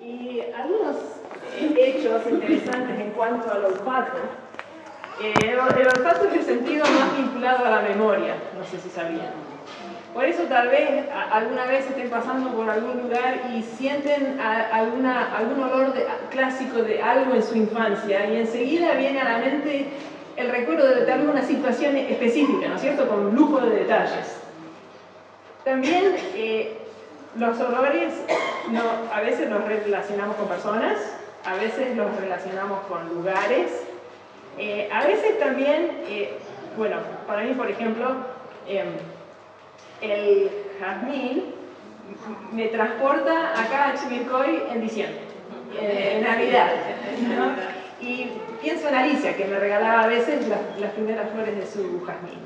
Y algunos hechos interesantes en cuanto al olfato. El olfato es el sentido más vinculado a la memoria, no sé si sabían. Por eso tal vez alguna vez estén pasando por algún lugar y sienten algún olor clásico de algo en su infancia y enseguida viene a la mente el recuerdo de alguna situación específica, ¿no es cierto?, con lujo de detalles. También los olores a veces los relacionamos con personas, a veces los relacionamos con lugares, a veces también, bueno, para mí por ejemplo, el jazmín me transporta acá a Chivilcoy en diciembre, en Navidad, ¿no? Y pienso en Alicia, que me regalaba a veces las primeras flores de su jazmín.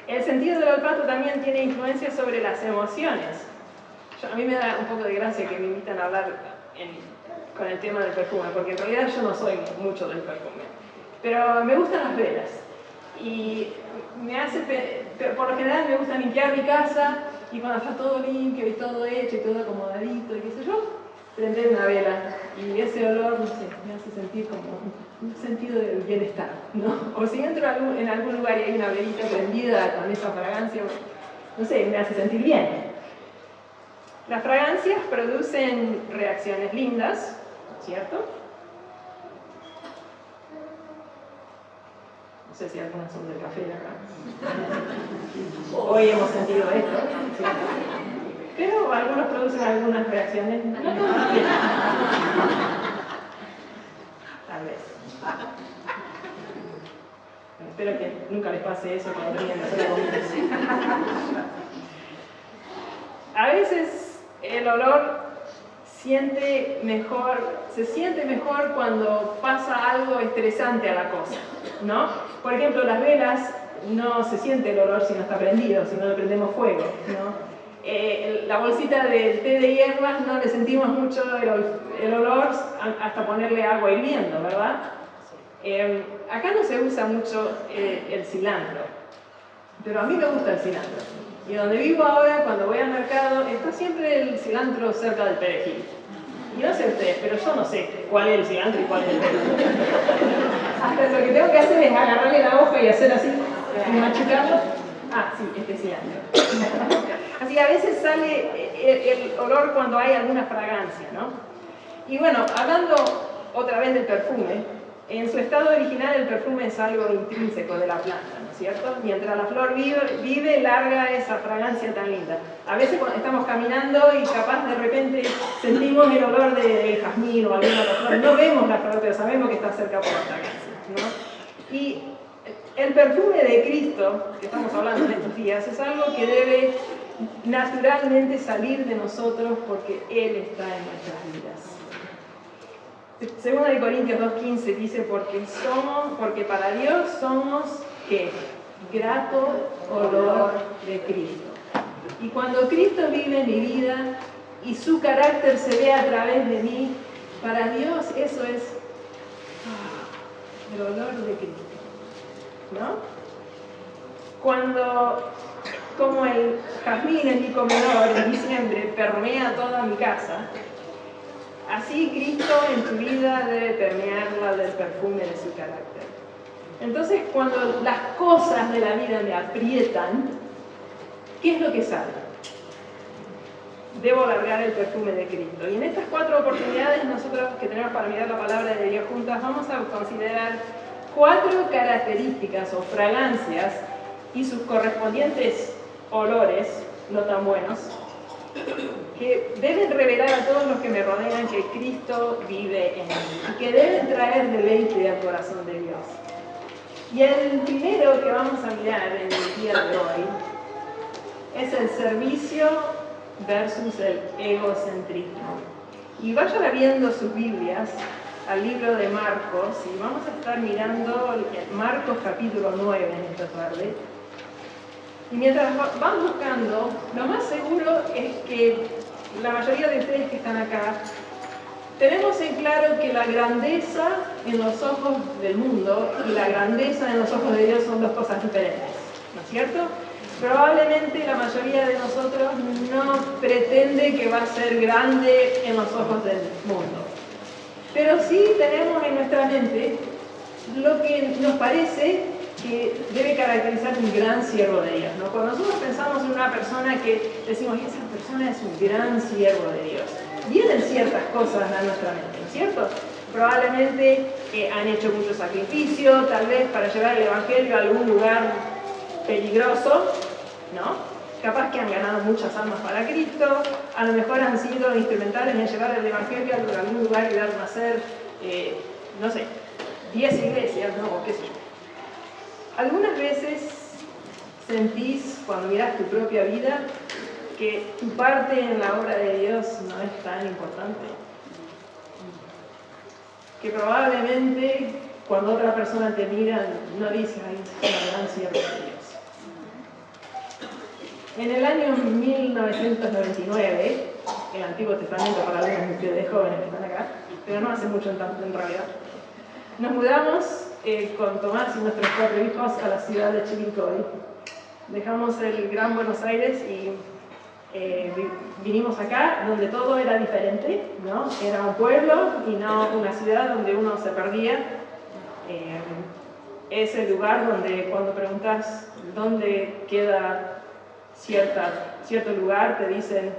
El sentido del olfato también tiene influencia sobre las emociones. A mí me da un poco de gracia que me invitan a hablar con el tema del perfume, porque en realidad yo no soy mucho del perfume. Pero me gustan las velas. Y por lo general me gusta limpiar mi casa, y cuando está todo limpio y todo hecho y todo acomodadito y qué sé yo, prender una vela. Y ese olor, no sé, me hace sentir como un sentido del bienestar, ¿no? O si entro en algún lugar y hay una velita prendida con esa fragancia, no sé, me hace sentir bien. Las fragancias producen reacciones lindas, ¿cierto? No sé si algunas son del café de acá. Hoy hemos sentido esto, ¿cierto? Pero algunos producen algunas reacciones. Tal vez. Espero que nunca les pase eso cuando terminen de hacer la comida. A veces el olor se siente mejor cuando pasa algo estresante a la cosa, ¿no? Por ejemplo, las velas no se siente el olor si no está prendido, si no le prendemos fuego, ¿no? La bolsita del té de hierbas no le sentimos mucho el olor hasta ponerle agua hirviendo, ¿verdad? Acá no se usa mucho el cilantro, pero a mí me gusta el cilantro. Y donde vivo ahora, cuando voy al mercado, está siempre el cilantro cerca del perejil. Y no sé ustedes, pero yo no sé cuál es el cilantro y cuál es el perejil. Hasta lo que tengo que hacer es agarrarle la hoja y hacer así, y machucarlo. Ah, sí, este es cilantro. Así que a veces sale el olor cuando hay alguna fragancia, ¿no? Y bueno, hablando otra vez del perfume, en su estado original el perfume es algo intrínseco de la planta, ¿no es cierto? Mientras la flor vive, larga esa fragancia tan linda. A veces cuando estamos caminando y capaz de repente sentimos el olor del jazmín o alguna otra flor, no vemos la flor, pero sabemos que está cerca por la fragancia, ¿no? Y el perfume de Cristo, que estamos hablando en estos días, es algo que debe naturalmente salir de nosotros porque Él está en nuestras vidas. Segunda de Corintios 2:15 dice, porque para Dios somos, ¿qué? Grato olor de Cristo. Y cuando Cristo vive en mi vida y su carácter se ve a través de mí, para Dios eso es el olor de Cristo, ¿no? Cuando, como el jazmín en mi comedor en diciembre permea toda mi casa, así Cristo en tu vida debe permearla del perfume de su carácter. Entonces, cuando las cosas de la vida me aprietan, ¿qué es lo que sale? Debo largar el perfume de Cristo. Y en estas 4 oportunidades nosotros que tenemos para mirar la palabra de Dios juntas, vamos a considerar 4 características o fragancias y sus correspondientes olores no tan buenos, que deben revelar a todos los que me rodean que Cristo vive en mí y que deben traer deleite al corazón de Dios. Y el primero que vamos a mirar en el día de hoy es el servicio versus el egocentrismo. Y vayan viendo sus Biblias al libro de Marcos y vamos a estar mirando Marcos capítulo 9 en esta tarde. Y mientras van buscando, lo más seguro es que la mayoría de ustedes que están acá tenemos en claro que la grandeza en los ojos del mundo y la grandeza en los ojos de Dios son 2 cosas diferentes, ¿no es cierto? Probablemente la mayoría de nosotros no pretende que va a ser grande en los ojos del mundo. Pero sí tenemos en nuestra mente lo que nos parece que debe caracterizar un gran siervo de Dios, ¿no? Cuando nosotros pensamos en una persona que decimos, esa persona es un gran siervo de Dios, vienen ciertas cosas a nuestra mente, ¿no es cierto? Probablemente han hecho mucho sacrificio, tal vez para llevar el Evangelio a algún lugar peligroso, ¿no? Capaz que han ganado muchas almas para Cristo, a lo mejor han sido instrumentales en llevar el Evangelio a algún lugar y dar nacer, no sé, 10 iglesias, ¿no? O qué sé yo. Algunas veces sentís, cuando mirás tu propia vida, que tu parte en la obra de Dios no es tan importante. Que probablemente cuando otra persona te mira, no dice, ay, es una gran sierva de Dios. En el año 1999, el Antiguo Testamento para algunos de ustedes jóvenes que están acá, pero no hace mucho en realidad, nos mudamos con Tomás y nuestros 4 hijos a la ciudad de Chivilcoy. Dejamos el Gran Buenos Aires y vinimos acá, donde todo era diferente, ¿no? Era un pueblo y no una ciudad donde uno se perdía. Es el lugar donde cuando preguntas dónde queda cierto lugar, te dicen,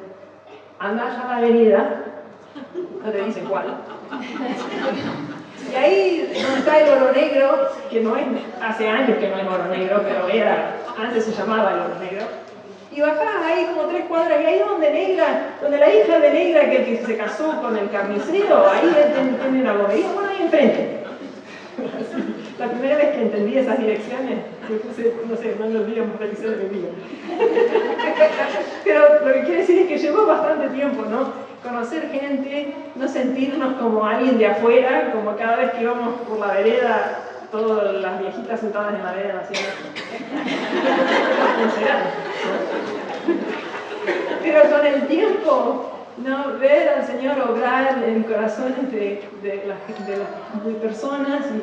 anda allá a la avenida, no te dicen cuál. Y ahí donde está el Oro Negro, que no es, hace años que no es Oro Negro, pero antes se llamaba el Oro Negro. Y bajás ahí como 3 cuadras, y ahí donde la hija de Negra que se casó con el carnicero, ahí tiene una bobería, bueno, ahí enfrente. La primera vez que entendí esas direcciones, me puse, no sé, no los días más felices de mi vida. Pero lo que quiere decir es que llevó bastante tiempo, ¿no? Conocer gente, no sentirnos como alguien de afuera, como cada vez que íbamos por la vereda, todas las viejitas sentadas en la vereda haciendo Pero con el tiempo, ¿no? Ver al Señor obrar en corazones de personas y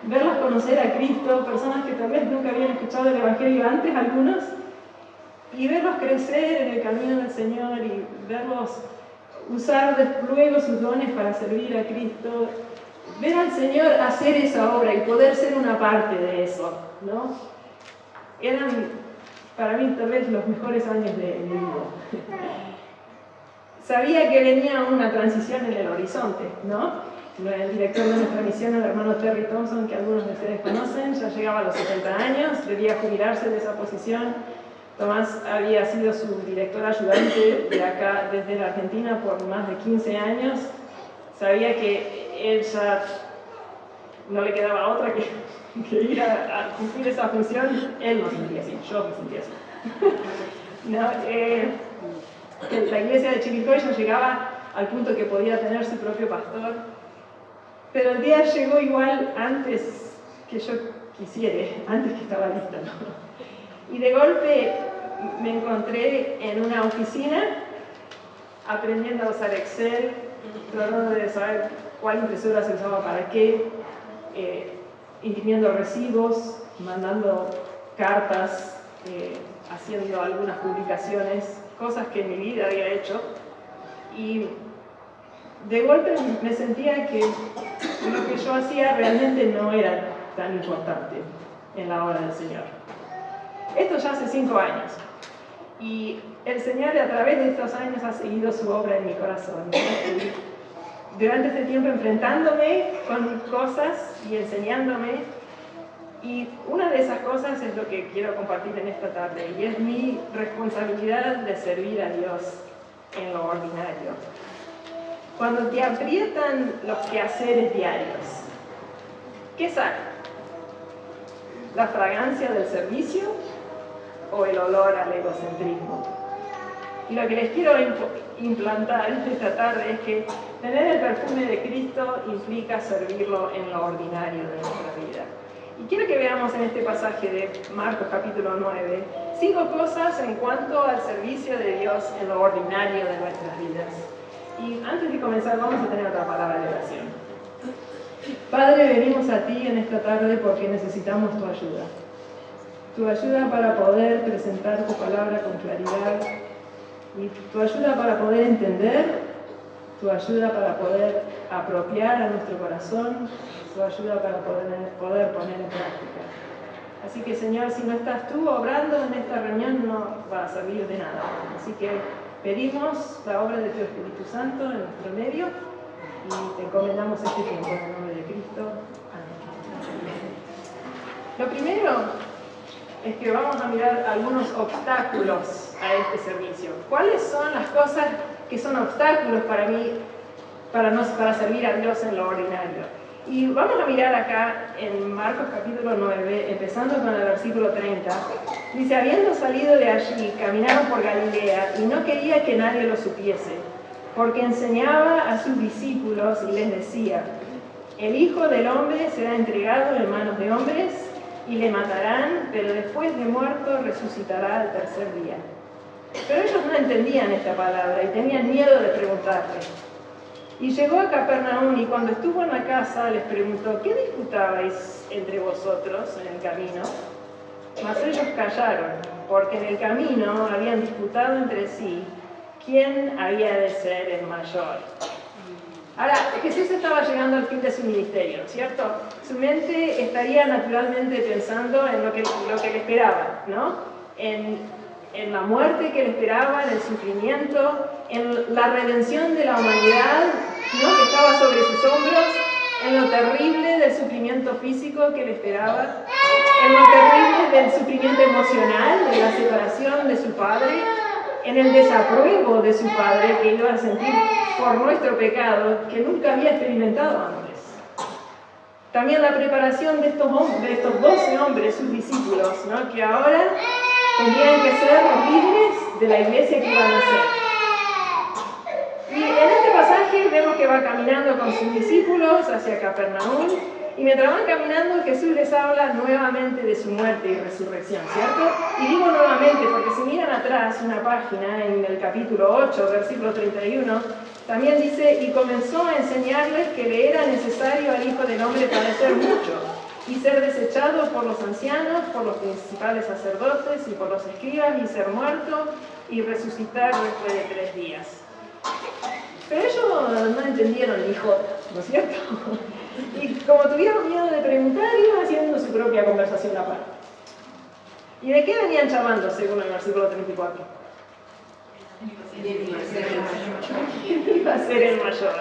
verlas conocer a Cristo, personas que tal vez nunca habían escuchado el Evangelio antes, algunos, y verlos crecer en el camino del Señor y verlos usar luego sus dones para servir a Cristo, ver al Señor hacer esa obra y poder ser una parte de eso, ¿no? Eran para mí tal vez los mejores años de mi vida. Sabía que venía una transición en el horizonte, ¿no? El director de nuestra misión, el hermano Terry Thompson, que algunos de ustedes conocen, ya llegaba a los 70 años, debía jubilarse de esa posición. Tomás había sido su director ayudante de acá, desde la Argentina, por más de 15 años. Sabía que él ya no le quedaba otra que ir a cumplir esa función. Él no sentía así, yo me sentía así. No, la iglesia de Chivilcoy ya llegaba al punto que podía tener su propio pastor, pero el día llegó igual antes que yo quisiera, antes que estaba lista, ¿no? Y de golpe me encontré en una oficina aprendiendo a usar Excel, tratando de saber cuál impresora se usaba para qué, imprimiendo recibos, mandando cartas, haciendo algunas publicaciones, cosas que en mi vida había hecho. Y de golpe me sentía que lo que yo hacía realmente no era tan importante en la obra del Señor. Esto ya hace 5 años. Y el Señor a través de estos años ha seguido su obra en mi corazón, ¿no? Durante este tiempo enfrentándome con cosas y enseñándome. Y una de esas cosas es lo que quiero compartir en esta tarde, y es mi responsabilidad de servir a Dios en lo ordinario. Cuando te aprietan los quehaceres diarios, ¿qué sale? ¿La fragancia del servicio o el olor al egocentrismo? Y lo que les quiero implantar esta tarde es que tener el perfume de Cristo implica servirlo en lo ordinario de nuestra vida. Y quiero que veamos en este pasaje de Marcos capítulo 9 5 cosas en cuanto al servicio de Dios en lo ordinario de nuestras vidas. Y antes de comenzar vamos a tener otra palabra de oración. Padre, venimos a ti en esta tarde porque necesitamos tu ayuda. tu ayuda para poder presentar tu palabra con claridad, y tu ayuda para poder entender, tu ayuda para poder apropiar a nuestro corazón, tu ayuda para poder poner en práctica. Así que, Señor, si no estás tú obrando en esta reunión, no va a servir de nada. Así que pedimos la obra de tu Espíritu Santo en nuestro medio y te encomendamos este tiempo en el nombre de Cristo. Amén. Lo primero es que vamos a mirar algunos obstáculos a este servicio. ¿Cuáles son las cosas que son obstáculos para mí para servir a Dios en lo ordinario? Y vamos a mirar acá en Marcos capítulo 9, empezando con el versículo 30. Dice, habiendo salido de allí, caminaron por Galilea y no quería que nadie lo supiese, porque enseñaba a sus discípulos y les decía, el Hijo del Hombre será entregado en manos de hombres y le matarán, pero después de muerto resucitará al tercer día. Pero ellos no entendían esta palabra y tenían miedo de preguntarle. Y llegó a Capernaum y cuando estuvo en la casa les preguntó, ¿qué disputabais entre vosotros en el camino? Mas ellos callaron, porque en el camino habían disputado entre sí quién había de ser el mayor. Ahora, Jesús estaba llegando al fin de su ministerio, ¿cierto? Su mente estaría naturalmente pensando en lo que le esperaba, ¿no? En la muerte que le esperaba, en el sufrimiento, en la redención de la humanidad, ¿no?, que estaba sobre sus hombros, en lo terrible del sufrimiento físico que le esperaba, en lo terrible del sufrimiento emocional, de la separación de su padre, en el desapruebo de su padre que iba a sentir por nuestro pecado que nunca había experimentado antes. También la preparación de estos 12 hombres, sus discípulos, ¿no?, que ahora tendrían que ser los líderes de la iglesia que iban a ser. Y en este pasaje vemos que va caminando con sus discípulos hacia Capernaum, y mientras van caminando Jesús les habla nuevamente de su muerte y resurrección, ¿cierto? Y digo nuevamente porque si miran atrás una página en el capítulo 8, versículo 31, también dice, y comenzó a enseñarles que le era necesario al Hijo del Hombre padecer mucho y ser desechado por los ancianos, por los principales sacerdotes y por los escribas, y ser muerto y resucitar después de 3 días. Pero ellos no entendieron ni jota, ¿no es cierto? Y como tuvieron miedo de preguntar, iban haciendo su propia conversación aparte. ¿Y de qué venían charlando, según el versículo 34? ¿Quién iba a ser el mayor?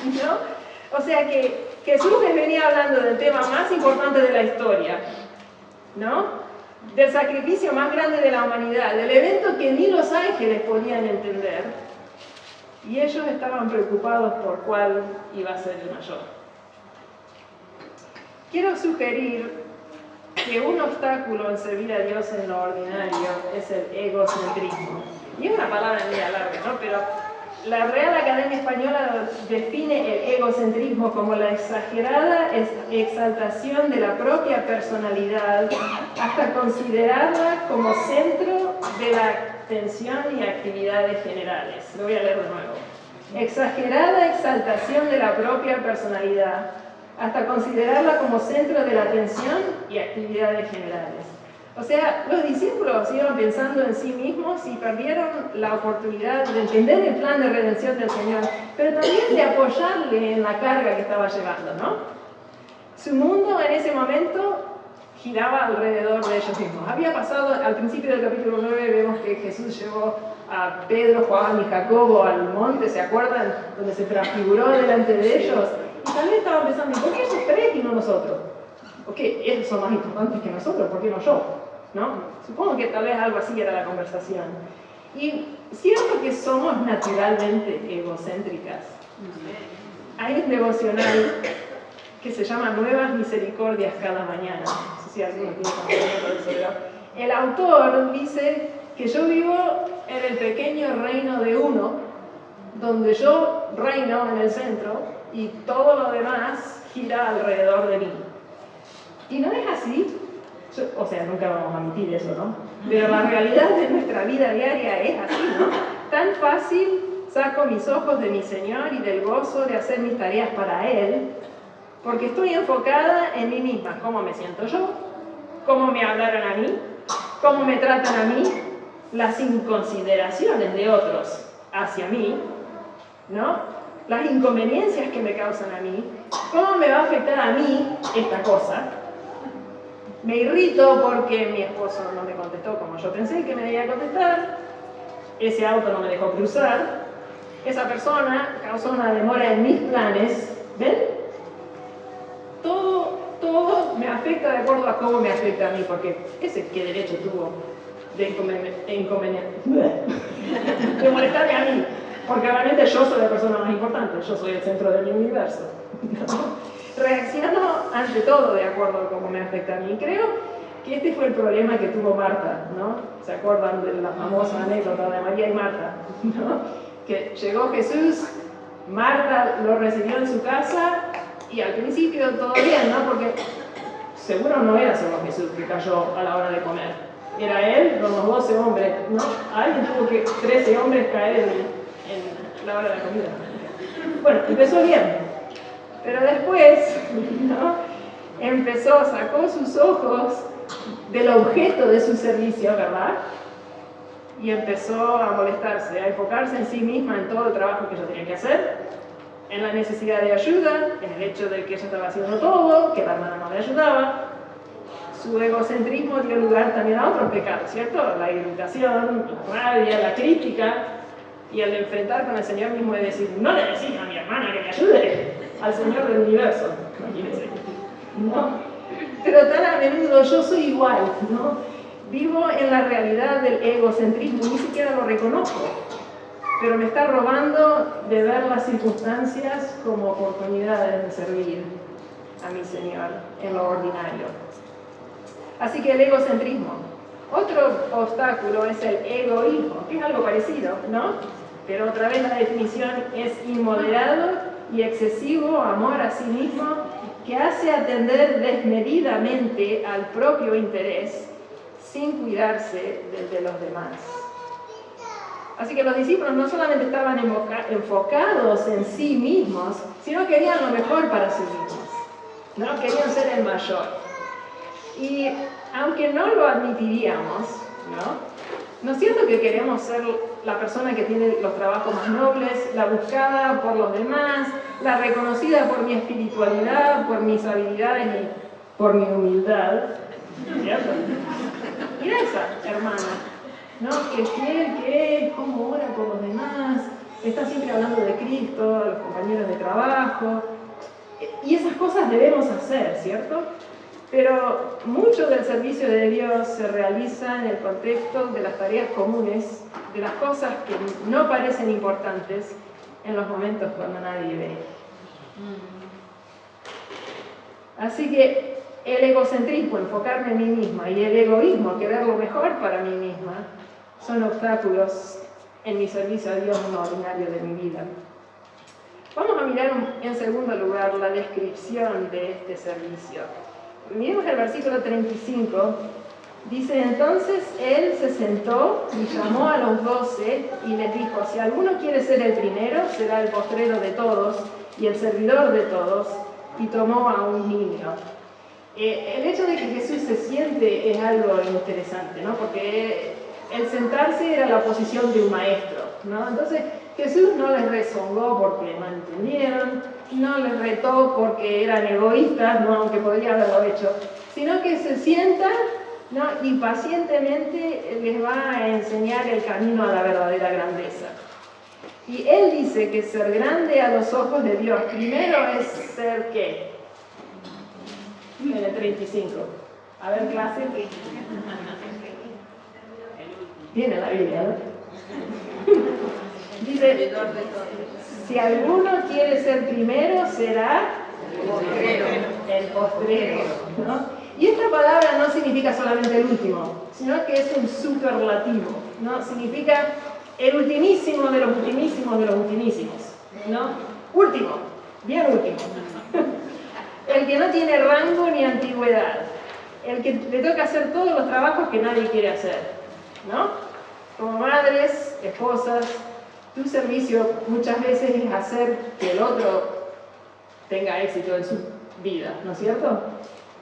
¿No? O sea que Jesús les venía hablando del tema más importante de la historia, ¿no? Del sacrificio más grande de la humanidad, del evento que ni los ángeles podían entender. Y ellos estaban preocupados por cuál iba a ser el mayor. Quiero sugerir que un obstáculo en servir a Dios en lo ordinario es el egocentrismo. Y es una palabra media larga, ¿no? Pero la Real Academia Española define el egocentrismo como la exagerada exaltación de la propia personalidad hasta considerarla como centro de la atención y actividades generales. Lo voy a leer de nuevo. Exagerada exaltación de la propia personalidad hasta considerarla como centro de la atención y actividades generales. O sea, los discípulos iban pensando en sí mismos y perdieron la oportunidad de entender el plan de redención del Señor, pero también de apoyarle en la carga que estaba llevando, ¿no? Su mundo en ese momento giraba alrededor de ellos mismos. Había pasado, al principio del capítulo 9, vemos que Jesús llevó a Pedro, Juan y Jacobo al monte, ¿se acuerdan? Donde se transfiguró delante de ellos. Y también estaban pensando, ¿por qué esos 3 y no nosotros? ¿Por qué ellos son más importantes que nosotros? ¿Por qué no yo? ¿No? Supongo que tal vez algo así era la conversación. Y cierto que somos naturalmente egocéntricas. Hay un devocional que se llama Nuevas Misericordias cada mañana. No sé si alguno tiene conocimiento de eso, pero el autor dice que yo vivo en el pequeño reino de uno, donde yo reino en el centro y todo lo demás gira alrededor de mí. Y no es así. O sea, nunca vamos a admitir eso, ¿no? Pero la realidad de nuestra vida diaria es así, ¿no? Tan fácil saco mis ojos de mi Señor y del gozo de hacer mis tareas para Él, porque estoy enfocada en mí misma, cómo me siento yo, cómo me hablaron a mí, cómo me tratan a mí, las inconsideraciones de otros hacia mí, ¿no? Las inconveniencias que me causan a mí, cómo me va a afectar a mí esta cosa. Me irrito porque mi esposo no me contestó como yo pensé que me debía contestar, ese auto no me dejó cruzar, esa persona causó una demora en mis planes, ¿ven? Todo me afecta de acuerdo a cómo me afecta a mí, porque ese qué derecho tuvo de molestarme a mí, porque realmente yo soy la persona más importante, yo soy el centro de mi universo. Reacciono ante todo de acuerdo a cómo me afecta a mí. Creo que este fue el problema que tuvo Marta, ¿no? ¿Se acuerdan de la famosa anécdota de María y Marta? ¿No? Que llegó Jesús, Marta lo recibió en su casa y al principio todo bien, ¿no? Porque seguro no era solo Jesús que cayó a la hora de comer. Era él, los 12 hombres, ¿no? Alguien tuvo que 13 hombres caer en la hora de la comida. Bueno, empezó bien. Pero después, ¿no? Sacó sus ojos del objeto de su servicio, ¿verdad? Y empezó a molestarse, a enfocarse en sí misma, en todo el trabajo que ella tenía que hacer, en la necesidad de ayuda, en el hecho de que ella estaba haciendo todo, que la hermana no le ayudaba. Su egocentrismo dio lugar también a otros pecados, ¿cierto? La irritación, la rabia, la crítica, y el enfrentar con el Señor mismo y decir, no le decís a mi hermana que me ayude, al Señor del universo, imagínense, ¿no? Pero tan a menudo yo soy igual, ¿no? Vivo en la realidad del egocentrismo, ni siquiera lo reconozco, pero me está robando de ver las circunstancias como oportunidades de servir a mi Señor en lo ordinario. Así que el egocentrismo. Otro obstáculo es el egoísmo, que es algo parecido, ¿no? Pero otra vez la definición es inmoderado y excesivo amor a sí mismo que hace atender desmedidamente al propio interés sin cuidarse del de los demás. Así que los discípulos no solamente estaban enfocados en sí mismos, sino querían lo mejor para sí mismos, ¿no? Querían ser el mayor. Y aunque no lo admitiríamos, ¿no es cierto que queremos ser la persona que tiene los trabajos más nobles, la buscada por los demás, la reconocida por mi espiritualidad, por mis habilidades y por mi humildad? ¿Cierto? Mira esa hermana, ¿no? Que es fiel, que es, cómo ora por los demás, está siempre hablando de Cristo, a los compañeros de trabajo, y esas cosas debemos hacer, ¿cierto? Pero mucho del servicio de Dios se realiza en el contexto de las tareas comunes, de las cosas que no parecen importantes en los momentos cuando nadie ve. Así que el egocentrismo, enfocarme en mí misma, y el egoísmo, querer lo mejor para mí misma, son obstáculos en mi servicio a Dios en lo ordinario de mi vida. Vamos a mirar en segundo lugar la descripción de este servicio. Miremos el versículo 35, dice, entonces él se sentó y llamó a los 12 y les dijo, si alguno quiere ser el primero, será el postrero de todos y el servidor de todos, y tomó a un niño. El hecho de que Jesús se siente es algo interesante, ¿no? Porque el sentarse era la posición de un maestro, ¿no? Entonces Jesús no les rezongó porque no entendieron, no les retó porque eran egoístas, ¿no? Aunque podría haberlo hecho, sino que se sienta, ¿no? Y pacientemente les va a enseñar el camino a la verdadera grandeza. Y él dice que ser grande a los ojos de Dios, primero es ser ¿qué? En el 35. A ver, clase. Tiene la Biblia, ¿no? Dice, si alguno quiere ser primero, será el postrero, ¿no? Y esta palabra no significa solamente el último, sino que es un superlativo, ¿no? Significa el ultimísimo de los ultimísimos de los ultimísimos, ¿no? Último, bien último. El que no tiene rango ni antigüedad, el que le toca hacer todos los trabajos que nadie quiere hacer, ¿no? Como madres, esposas, tu servicio muchas veces es hacer que el otro tenga éxito en su vida, ¿no es cierto?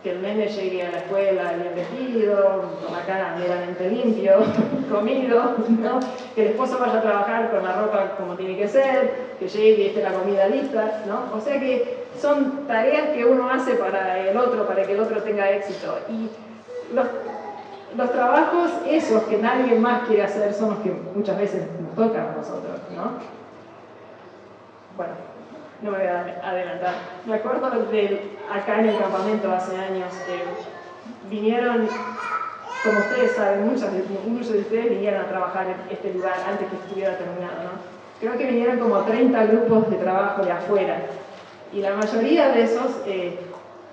que el nene llegue a la escuela bien vestido, con la cara meramente limpio, comido, ¿no? Que el esposo vaya a trabajar con la ropa como tiene que ser, que llegue y esté la comida lista, ¿no? O sea que son tareas que uno hace para el otro, para que el otro tenga éxito. Y los trabajos esos que nadie más quiere hacer son los que muchas veces nos tocan a nosotros, ¿no? Bueno, no me voy a adelantar. Me acuerdo acá en el campamento hace años, vinieron, como ustedes saben, muchos de ustedes vinieron a trabajar en este lugar antes que estuviera terminado, ¿no? Creo que vinieron como 30 grupos de trabajo de afuera. Y la mayoría de esos,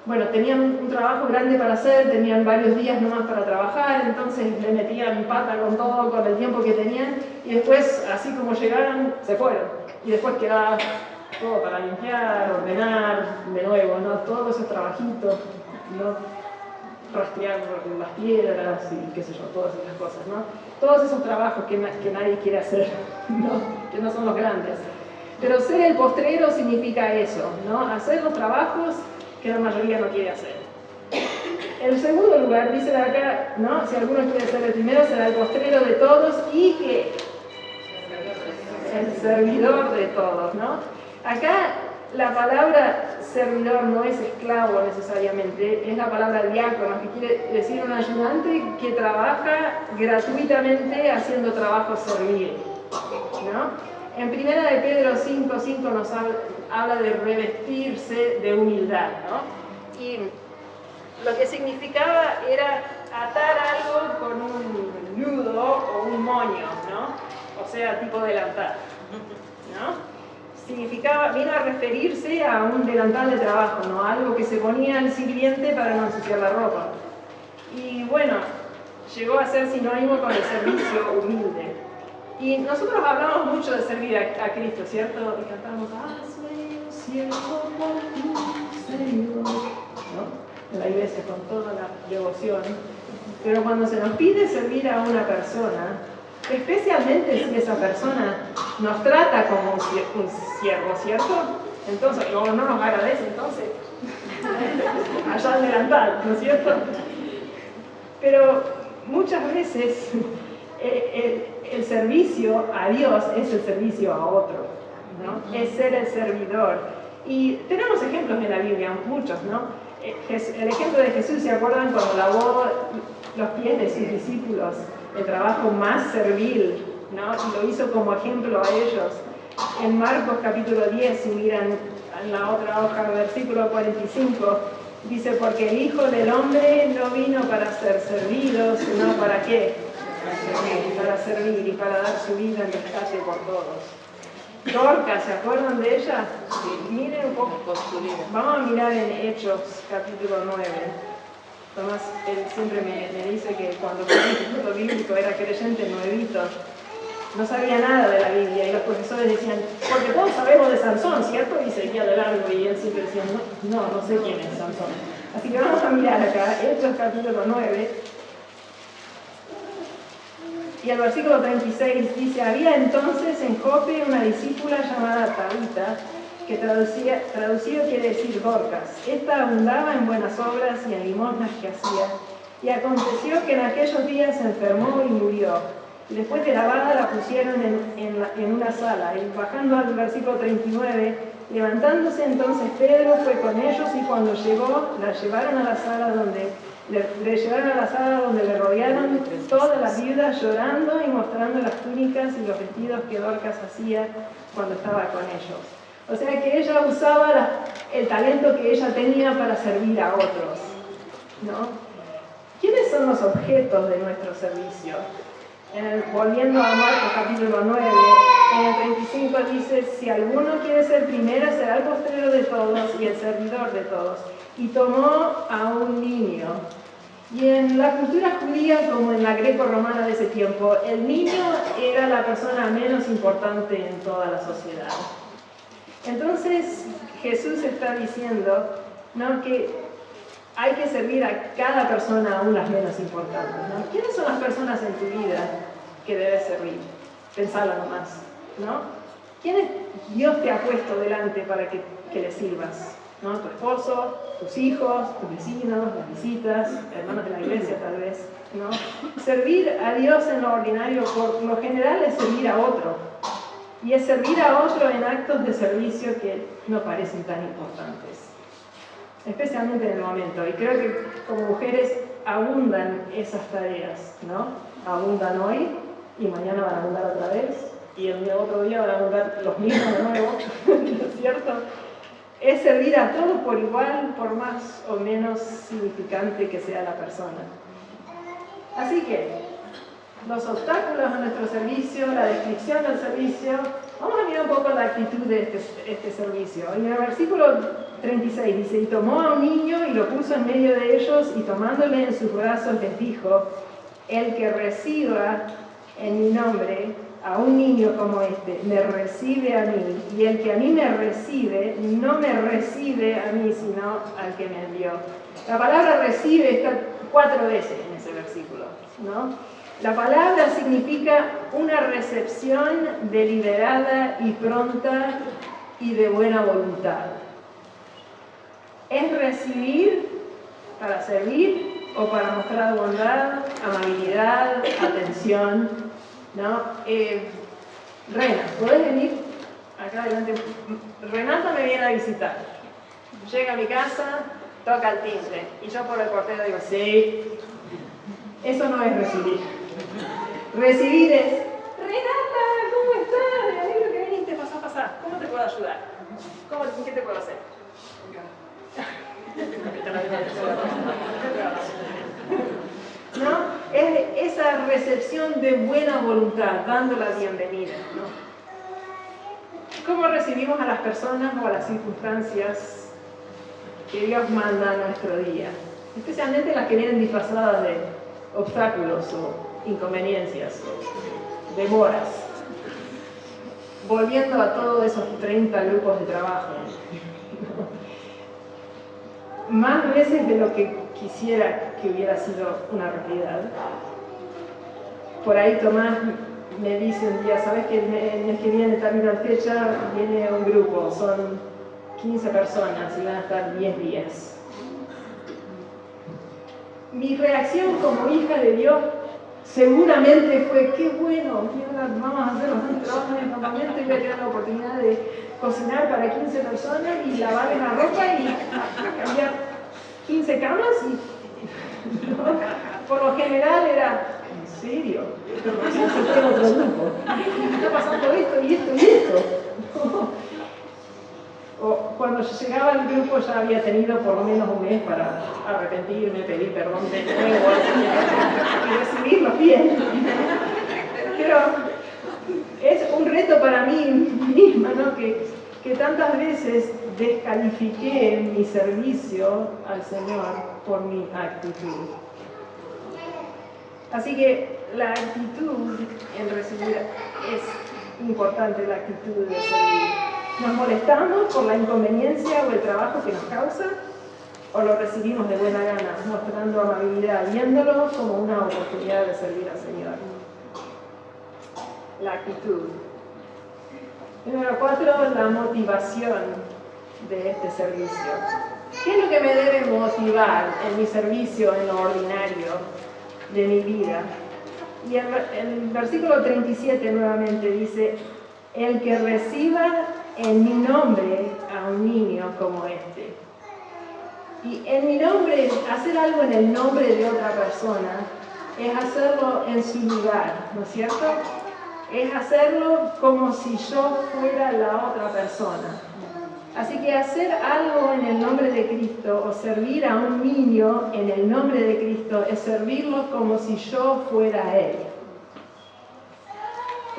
bueno, tenían un trabajo grande para hacer, tenían varios días nomás para trabajar, entonces le metían pata con todo, con el tiempo que tenían, y después, así como llegaron, se fueron. Y después quedaba todo para limpiar, ordenar, de nuevo, ¿no? Todos esos trabajitos, ¿no? Rastrear las piedras y qué sé yo, todas esas cosas, ¿no? Todos esos trabajos que nadie quiere hacer, ¿no? Que no son los grandes. Pero ser el postrero significa eso, ¿no? Hacer los trabajos que la mayoría no quiere hacer. En segundo lugar, dice acá, ¿no? Si alguno quiere ser el primero, será el postrero de todos y que el servidor de todos, ¿no? Acá la palabra servidor no es esclavo necesariamente, es la palabra diácono, que quiere decir un ayudante que trabaja gratuitamente haciendo trabajo servil, ¿no? En 1 de Pedro 5:5 nos habla de revestirse de humildad, ¿no? Y lo que significaba era atar algo con un nudo o un moño, ¿no? O sea, tipo delantal, ¿no? Significaba, vino a referirse a un delantal de trabajo, ¿no? Algo que se ponía al sirviente para no ensuciar la ropa. Y bueno, llegó a ser sinónimo con el servicio humilde. Y nosotros hablamos mucho de servir a Cristo, ¿cierto? Y cantamos, hazme un siervo por tu Señor, ¿no? En la iglesia con toda la devoción. Pero cuando se nos pide servir a una persona, especialmente si esa persona nos trata como un siervo, ¿cierto? Entonces, o no nos agradece, entonces, allá al delantal, ¿no es cierto? Pero muchas veces el servicio a Dios es el servicio a otro, ¿no? Es ser el servidor. Y tenemos ejemplos en la Biblia, muchos, ¿no? El ejemplo de Jesús, ¿se acuerdan cuando lavó los pies de sus discípulos? El trabajo más servil, ¿no? Y lo hizo como ejemplo a ellos. En Marcos capítulo 10, si miran en la otra hoja, versículo 45, dice, porque el Hijo del Hombre no vino para ser servido, sino ¿para qué? Para servir y para dar su vida en rescate por todos. Dorcas, ¿se acuerdan de ella? Sí. Miren un poco. Vamos a mirar en Hechos capítulo 9. Tomás, él siempre me dice que cuando fue al instituto bíblico era creyente nuevito, no sabía nada de la Biblia y los profesores decían, porque todos sabemos de Sansón, ¿cierto? Y seguía de largo y él siempre decía, no sé quién es Sansón. Así que vamos a mirar acá, Hechos capítulo 9, y el versículo 36 dice, había entonces en Jope una discípula llamada Tabita, que traducido quiere decir Dorcas. Esta abundaba en buenas obras y en limosnas que hacía. Y aconteció que en aquellos días se enfermó y murió. Y después de lavada la pusieron en una sala. Y bajando al versículo 39, levantándose entonces Pedro fue con ellos y cuando llegó, la llevaron a la sala donde le rodearon todas las viudas llorando y mostrando las túnicas y los vestidos que Dorcas hacía cuando estaba con ellos. O sea que ella usaba el talento que ella tenía para servir a otros, ¿no? ¿Quiénes son los objetos de nuestro servicio? Volviendo a Marcos capítulo 9, en el 35 dice, si alguno quiere ser primero, será el postrero de todos y el servidor de todos. Y tomó a un niño. Y en la cultura judía, como en la greco-romana de ese tiempo, el niño era la persona menos importante en toda la sociedad. Entonces Jesús está diciendo, ¿no?, que hay que servir a cada persona, aún las menos importantes, ¿no? ¿Quiénes son las personas en tu vida que debes servir? Pensalo nomás, ¿no? ¿Quiénes Dios te ha puesto delante para que les sirvas? ¿no? Tu esposo, tus hijos, tus vecinos, las visitas, hermanos de la iglesia tal vez, ¿no? Servir a Dios en lo ordinario por lo general es servir a otro. Y es servir a otro en actos de servicio que no parecen tan importantes. Especialmente en el momento. Y creo que como mujeres abundan esas tareas, ¿no? Abundan hoy y mañana van a abundar otra vez. Y el otro día van a abundar los mismos de nuevo, ¿no es cierto? Es servir a todos por igual, por más o menos significante que sea la persona. Así que, los obstáculos a nuestro servicio, la descripción del servicio, vamos a mirar un poco la actitud de este servicio. En el versículo 36 dice, y tomó a un niño y lo puso en medio de ellos y tomándole en sus brazos les dijo, el que reciba en mi nombre a un niño como este, me recibe a mí, y el que a mí me recibe, no me recibe a mí, sino al que me envió. La palabra recibe está 4 veces en ese versículo, ¿no? La palabra significa una recepción deliberada y pronta y de buena voluntad. Es recibir para servir o para mostrar bondad, amabilidad, atención, ¿no? Rena, ¿podés venir acá adelante? Renata me viene a visitar. Llega a mi casa, toca el timbre y yo por el portero digo, sí. Eso no es recibir. Recibir es, Renata, ¿cómo estás? Me alegro que viniste, pasá. ¿Cómo te puedo ayudar? ¿Qué te puedo hacer? ¿No? Es esa recepción de buena voluntad, dando la bienvenida, ¿no? ¿Cómo recibimos a las personas o a las circunstancias que Dios manda a nuestro día? Especialmente las que vienen disfrazadas de obstáculos o inconveniencias o demoras. Volviendo a todos esos 30 grupos de trabajo. Más veces de lo que quisiera que hubiera sido una realidad. Por ahí Tomás me dice un día, ¿sabes que el mes que viene, tal fecha, viene un grupo, son 15 personas y van a estar 10 días? Mi reacción como hija de Dios seguramente fue, qué bueno, vamos a hacer bastante trabajo en el campamento y voy a tener la oportunidad de cocinar para 15 personas y lavarles la ropa y cambiar 15 camas y ¿no? Por lo general era, ¿en serio? Pero no sé si tengo otro grupo. Está pasando esto y esto y esto. O cuando llegaba al grupo ya había tenido por lo menos un mes para arrepentirme, pedir perdón de nuevo y recibirlo bien. Pero es un reto para mí misma, ¿no? Que tantas veces descalifiqué mi servicio al Señor por mi actitud. Así que la actitud en recibir es importante, la actitud de servir. ¿Nos molestamos por la inconveniencia o el trabajo que nos causa? ¿O lo recibimos de buena gana, mostrando amabilidad, viéndolo como una oportunidad de servir al Señor? La actitud. Número 4, la motivación de este servicio. ¿Qué es lo que me debe motivar en mi servicio, en lo ordinario de mi vida? Y el versículo 37 nuevamente dice, el que reciba en mi nombre a un niño como este. Y en mi nombre, hacer algo en el nombre de otra persona, es hacerlo en su lugar, ¿no es cierto? Es hacerlo como si yo fuera la otra persona. Así que hacer algo en el nombre de Cristo o servir a un niño en el nombre de Cristo es servirlo como si yo fuera Él,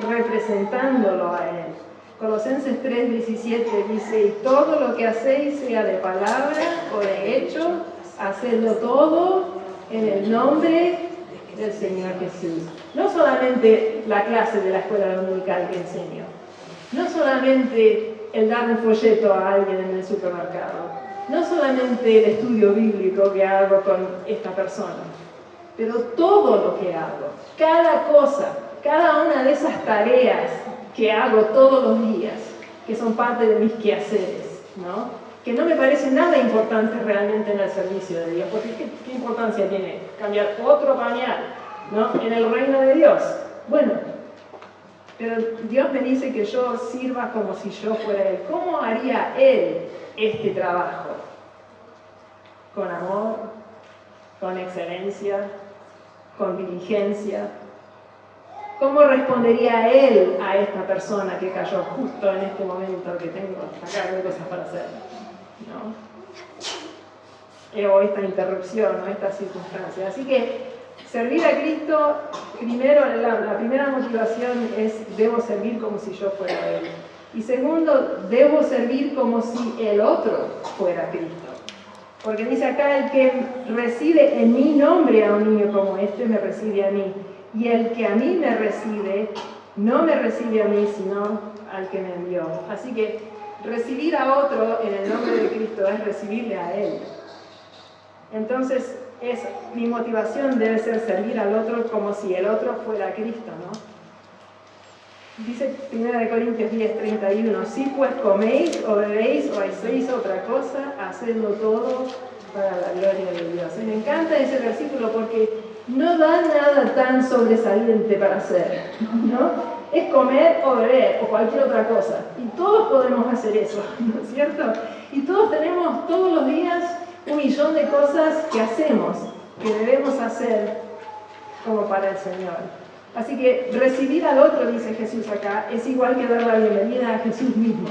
representándolo a Él. Colosenses 3:17 dice, y todo lo que hacéis, sea de palabra o de hecho, hacedlo todo en el nombre del Señor Jesús. No solamente la clase de la escuela dominical que enseño, no solamente el dar un folleto a alguien en el supermercado, no solamente el estudio bíblico que hago con esta persona, pero todo lo que hago, cada cosa, cada una de esas tareas que hago todos los días, que son parte de mis quehaceres, ¿no? que no me parece nada importante realmente en el servicio de Dios, porque ¿qué importancia tiene cambiar otro pañal, ¿no?, en el reino de Dios? Bueno, pero Dios me dice que yo sirva como si yo fuera Él. ¿Cómo haría Él este trabajo? Con amor, con excelencia, con diligencia. ¿Cómo respondería Él a esta persona que cayó justo en este momento que tengo acá de cosas para hacer? ¿No? O esta interrupción, o esta circunstancia. Así que servir a Cristo, primero, la primera motivación es: debo servir como si yo fuera Él. Y segundo, debo servir como si el otro fuera Cristo. Porque dice acá: el que recibe en mi nombre a un niño como este, me recibe a mí. Y el que a mí me recibe, no me recibe a mí, sino al que me envió. Así que recibir a otro en el nombre de Cristo es recibirle a Él. Entonces, mi motivación debe ser servir al otro como si el otro fuera Cristo, ¿no? Dice 1 Corintios 10:31: si pues coméis o bebéis o hacéis otra cosa, hacedlo todo para la gloria de Dios. Y me encanta ese versículo porque no da nada tan sobresaliente para hacer, ¿no? Es comer o beber o cualquier otra cosa. Y todos podemos hacer eso, ¿no es cierto? Y todos tenemos todos los días 1.000.000 de cosas que hacemos, que debemos hacer como para el Señor. Así que recibir al otro, dice Jesús acá, es igual que dar la bienvenida a Jesús mismo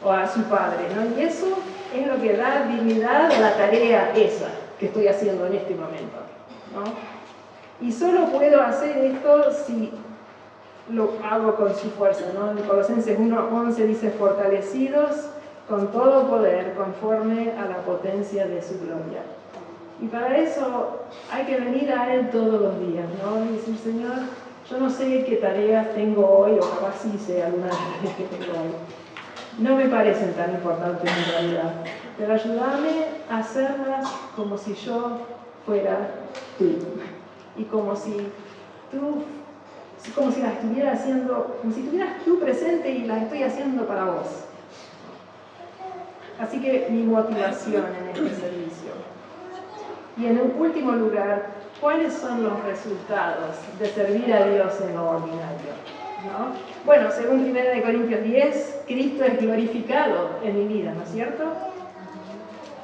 o a su Padre, ¿no? Y eso es lo que da dignidad a la tarea esa que estoy haciendo en este momento, ¿no? Y solo puedo hacer esto si lo hago con su fuerza, ¿no? En Colosenses 1:11 dice: fortalecidos con todo poder conforme a la potencia de su gloria. Y para eso hay que venir a Él todos los días, ¿no? Y decir: Señor, yo no sé qué tareas tengo hoy, o capaz sí sé algunas tareas que tengo hoy. No me parecen tan importantes en realidad, pero ayúdame a hacerlas como si yo fuera tú. Y como si las estuviera haciendo, como si estuvieras tú presente y las estoy haciendo para vos. Así que mi motivación en este servicio. Y en un último lugar, ¿cuáles son los resultados de servir a Dios en lo ordinario? ¿No? Bueno, según 1 Corintios 10, Cristo es glorificado en mi vida, ¿no es cierto?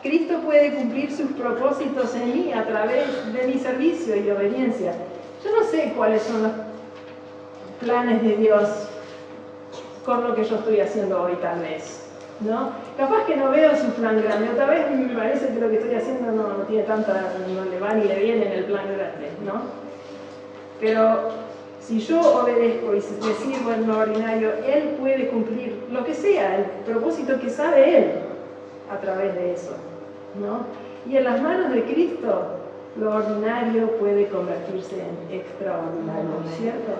Cristo puede cumplir sus propósitos en mí a través de mi servicio y obediencia. Yo no sé cuáles son los planes de Dios con lo que yo estoy haciendo hoy, tal vez, ¿no? Capaz que no veo su plan grande, otra vez me parece que lo que estoy haciendo no tiene tanta, no le va ni le viene en el plan grande, ¿no? Pero si yo obedezco y le sirvo en lo ordinario, Él puede cumplir lo que sea, el propósito que sabe Él a través de eso, ¿no? Y en las manos de Cristo, lo ordinario puede convertirse en extraordinario, ¿cierto?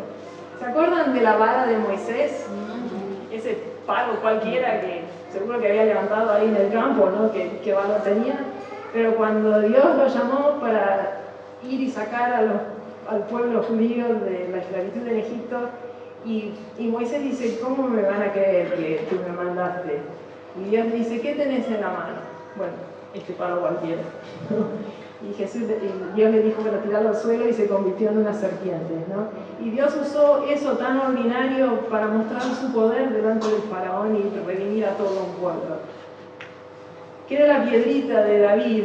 ¿Se acuerdan de la vara de Moisés? Ese palo cualquiera que seguro que había levantado ahí en el campo, ¿no? ¿Qué valor tenía? Pero cuando Dios lo llamó para ir y sacar al pueblo judío de la esclavitud en Egipto, y Moisés dice: ¿cómo me van a creer que tú me mandaste? Y Dios dice: ¿qué tenés en la mano? Bueno, este palo cualquiera. Y Dios le dijo que lo tirara al suelo y se convirtió en una serpiente, ¿no? Y Dios usó eso tan ordinario para mostrar su poder delante del faraón y redimir a todo un pueblo. ¿Qué era la piedrita de David,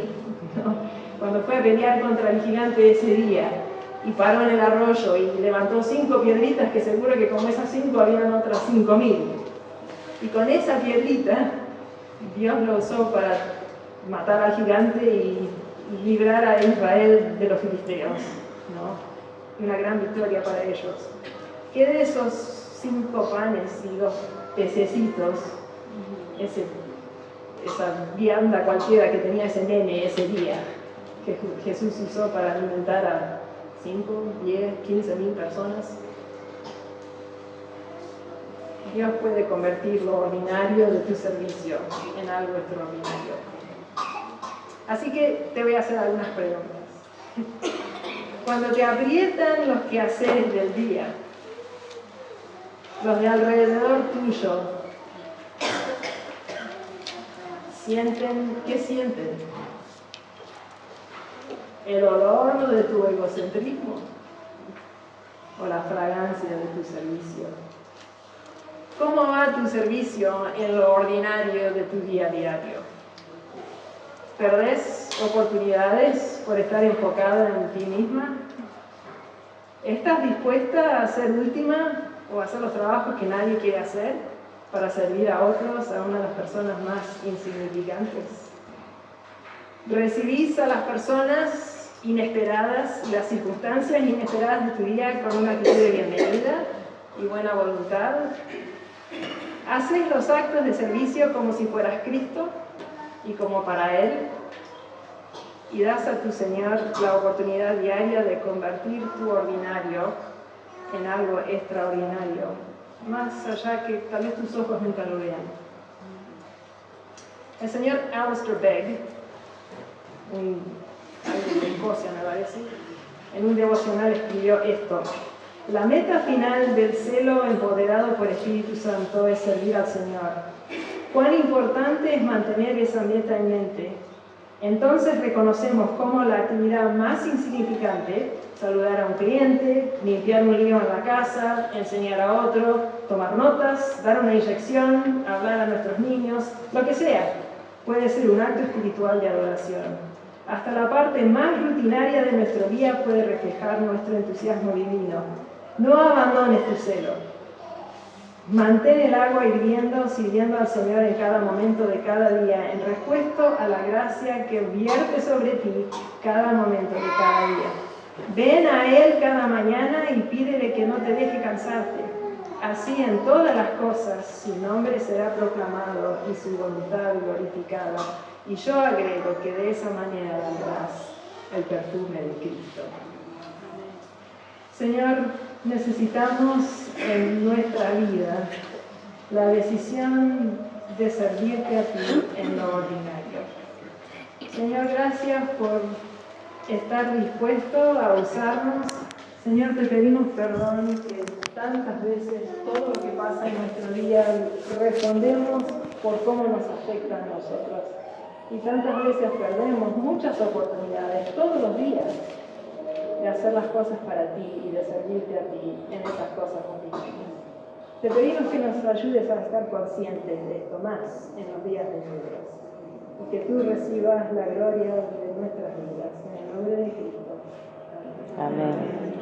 ¿no? Cuando fue a pelear contra el gigante ese día y paró en el arroyo y levantó 5 piedritas, que seguro que como esas 5 habían otras 5.000. Y con esa piedrita Dios lo usó para matar al gigante y librar a Israel de los filisteos, ¿no? Una gran victoria para ellos. ¿Qué de esos 5 panes y 2 pececitos, esa vianda cualquiera que tenía ese nene ese día, que Jesús usó para alimentar a 5, 10, 15.000 personas? Dios puede convertir lo ordinario de tu servicio en algo extraordinario. Así que te voy a hacer algunas preguntas. Cuando te aprietan los quehaceres del día, los de alrededor tuyo, ¿Qué sienten? ¿El olor de tu egocentrismo o la fragancia de tu servicio? ¿Cómo va tu servicio en lo ordinario de tu día a diario? ¿Perdés oportunidades por estar enfocada en ti misma? ¿Estás dispuesta a ser última o a hacer los trabajos que nadie quiere hacer para servir a otros, a una de las personas más insignificantes? ¿Recibís a las personas inesperadas y las circunstancias inesperadas de tu día con una actitud de bienvenida y buena voluntad? ¿Haces los actos de servicio como si fueras Cristo y como para Él? ¿Y das a tu Señor la oportunidad diaria de convertir tu ordinario en algo extraordinario, más allá que tal vez tus ojos nunca lo vean? El señor Alistair Begg, alguien de Escocia me parece, en un devocional escribió esto: la meta final del celo empoderado por Espíritu Santo es servir al Señor. Cuán importante es mantener esa meta en mente. Entonces reconocemos cómo la actividad más insignificante, saludar a un cliente, limpiar un lío en la casa, enseñar a otro, tomar notas, dar una inyección, hablar a nuestros niños, lo que sea, puede ser un acto espiritual de adoración. Hasta la parte más rutinaria de nuestro día puede reflejar nuestro entusiasmo divino. No abandones tu celo. Mantén el agua hirviendo, sirviendo al Señor en cada momento de cada día, en respuesta a la gracia que vierte sobre ti cada momento de cada día. Ven a Él cada mañana y pídele que no te deje cansarte. Así en todas las cosas su nombre será proclamado y su voluntad glorificada. Y yo agrego que de esa manera darás el perfume de Cristo. Señor, necesitamos en nuestra vida la decisión de servirte a ti en lo ordinario. Señor, gracias por estar dispuesto a usarnos. Señor, te pedimos perdón que tantas veces todo lo que pasa en nuestro día respondemos por cómo nos afecta a nosotros. Y tantas veces perdemos muchas oportunidades todos los días de hacer las cosas para ti y de servirte a ti en esas cosas difíciles. Te pedimos que nos ayudes a estar conscientes de esto más en los días venideros y que tú recibas la gloria de nuestras vidas. En el nombre de Cristo. Amén.